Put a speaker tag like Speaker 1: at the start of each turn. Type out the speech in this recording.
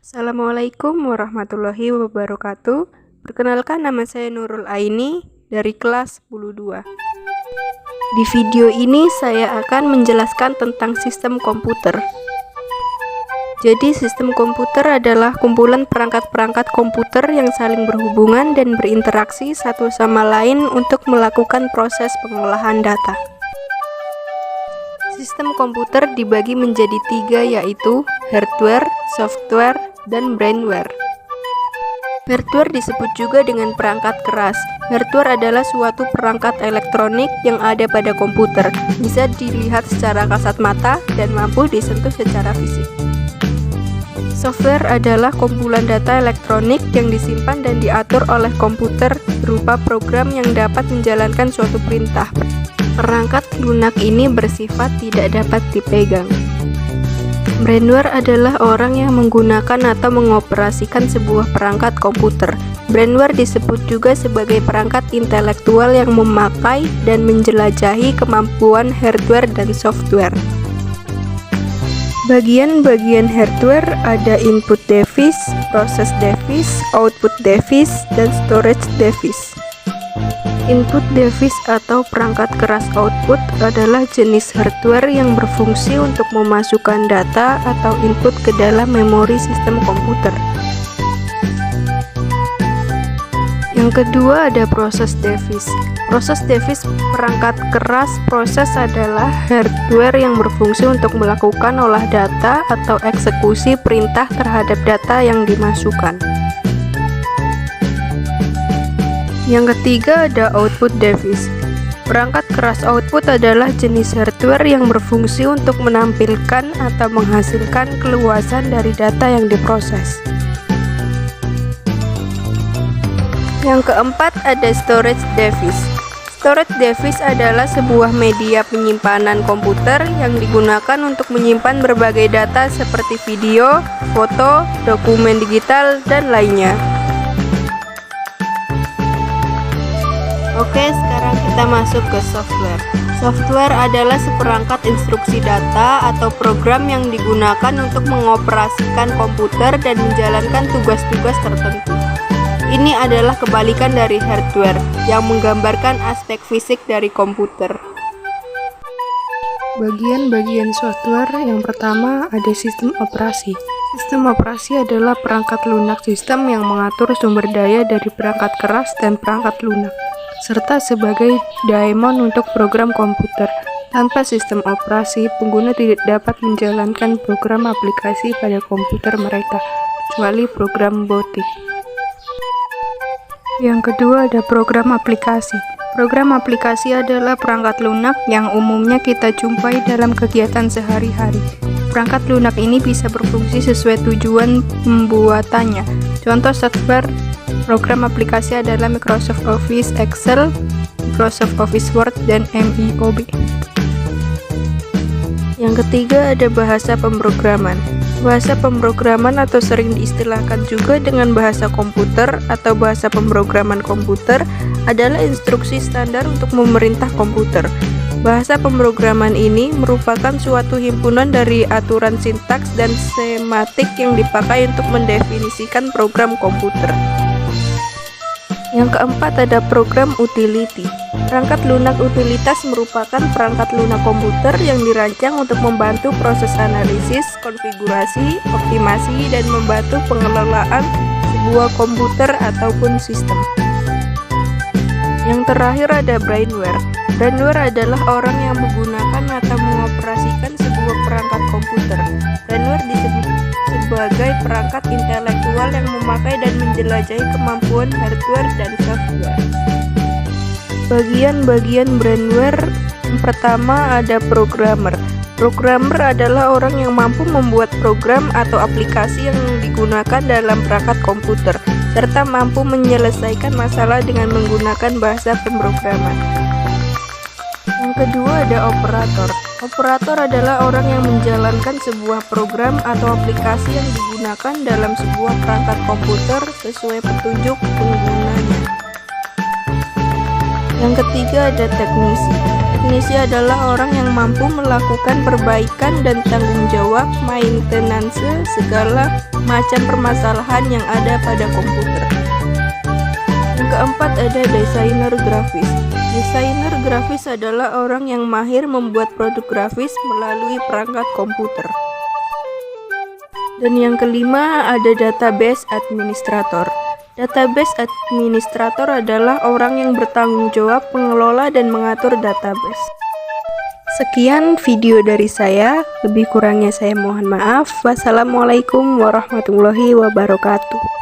Speaker 1: Assalamualaikum warahmatullahi wabarakatuh. Perkenalkan, nama saya Nurul Aini dari kelas 10-2. Di video ini saya akan menjelaskan tentang sistem komputer. Jadi sistem komputer adalah kumpulan perangkat-perangkat komputer yang saling berhubungan dan berinteraksi satu sama lain untuk melakukan proses pengolahan data. Sistem komputer dibagi menjadi 3, yaitu hardware, software, dan brainware. Hardware disebut juga dengan perangkat keras. Hardware adalah suatu perangkat elektronik yang ada pada komputer, bisa dilihat secara kasat mata dan mampu disentuh secara fisik. Software adalah kumpulan data elektronik yang disimpan dan diatur oleh komputer berupa program yang dapat menjalankan suatu perintah. Perangkat lunak ini bersifat tidak dapat dipegang. Brainware adalah orang yang menggunakan atau mengoperasikan sebuah perangkat komputer. Brainware disebut juga sebagai perangkat intelektual yang memakai dan menjelajahi kemampuan hardware dan software. Bagian-bagian hardware ada input device, process device, output device, dan storage device. Input device atau perangkat keras output adalah jenis hardware yang berfungsi untuk memasukkan data atau input ke dalam memori sistem komputer. Yang kedua ada proses device. Proses device perangkat keras proses adalah hardware yang berfungsi untuk melakukan olah data atau eksekusi perintah terhadap data yang dimasukkan. Yang ketiga ada output device. Perangkat keras output adalah jenis hardware yang berfungsi untuk menampilkan atau menghasilkan keluasan dari data yang diproses. Yang keempat ada storage device. Storage device adalah sebuah media penyimpanan komputer yang digunakan untuk menyimpan berbagai data seperti video, foto, dokumen digital, dan lainnya. Oke, sekarang kita masuk ke software. Software adalah seperangkat instruksi data atau program yang digunakan untuk mengoperasikan komputer dan menjalankan tugas-tugas tertentu. Ini adalah kebalikan dari hardware yang menggambarkan aspek fisik dari komputer. Bagian-bagian software yang pertama ada sistem operasi. Sistem operasi adalah perangkat lunak sistem yang mengatur sumber daya dari perangkat keras dan perangkat lunak, serta sebagai daemon untuk program komputer. Tanpa sistem operasi, pengguna tidak dapat menjalankan program aplikasi pada komputer mereka, kecuali program botik. Yang kedua ada program aplikasi. Program aplikasi adalah perangkat lunak yang umumnya kita jumpai dalam kegiatan sehari-hari. Perangkat lunak ini bisa berfungsi sesuai tujuan pembuatannya. Contoh software program aplikasi adalah Microsoft Office Excel, Microsoft Office Word, dan MIOB. Yang ketiga ada bahasa pemrograman. Bahasa pemrograman atau sering diistilahkan juga dengan bahasa komputer atau bahasa pemrograman komputer adalah instruksi standar untuk memerintah komputer. Bahasa pemrograman ini merupakan suatu himpunan dari aturan sintaks dan sematik yang dipakai untuk mendefinisikan program komputer. Yang keempat ada program utility. Perangkat lunak utilitas merupakan perangkat lunak komputer yang dirancang untuk membantu proses analisis, konfigurasi, optimasi, dan membantu pengelolaan sebuah komputer ataupun sistem. Yang terakhir ada brainware. Brainware adalah orang yang menggunakan atau mengoperasikan sebuah perangkat komputer. Brainware disebut sebagai perangkat intelektual yang memakai dan menjelajahi kemampuan hardware dan software. Bagian-bagian brainware yang pertama ada programmer. Programmer adalah orang yang mampu membuat program atau aplikasi yang digunakan dalam perangkat komputer, serta mampu menyelesaikan masalah dengan menggunakan bahasa pemrograman. Yang kedua ada operator. Operator adalah orang yang menjalankan sebuah program atau aplikasi yang digunakan dalam sebuah perangkat komputer sesuai petunjuk penggunanya. Yang ketiga ada teknisi. Teknisi adalah orang yang mampu melakukan perbaikan dan tanggung jawab maintenance segala macam permasalahan yang ada pada komputer. Yang keempat ada desainer grafis. Desainer grafis adalah orang yang mahir membuat produk grafis melalui perangkat komputer. Dan yang kelima ada database administrator. Database administrator adalah orang yang bertanggung jawab mengelola dan mengatur database. Sekian video dari saya, lebih kurangnya saya mohon maaf. Wassalamualaikum warahmatullahi wabarakatuh.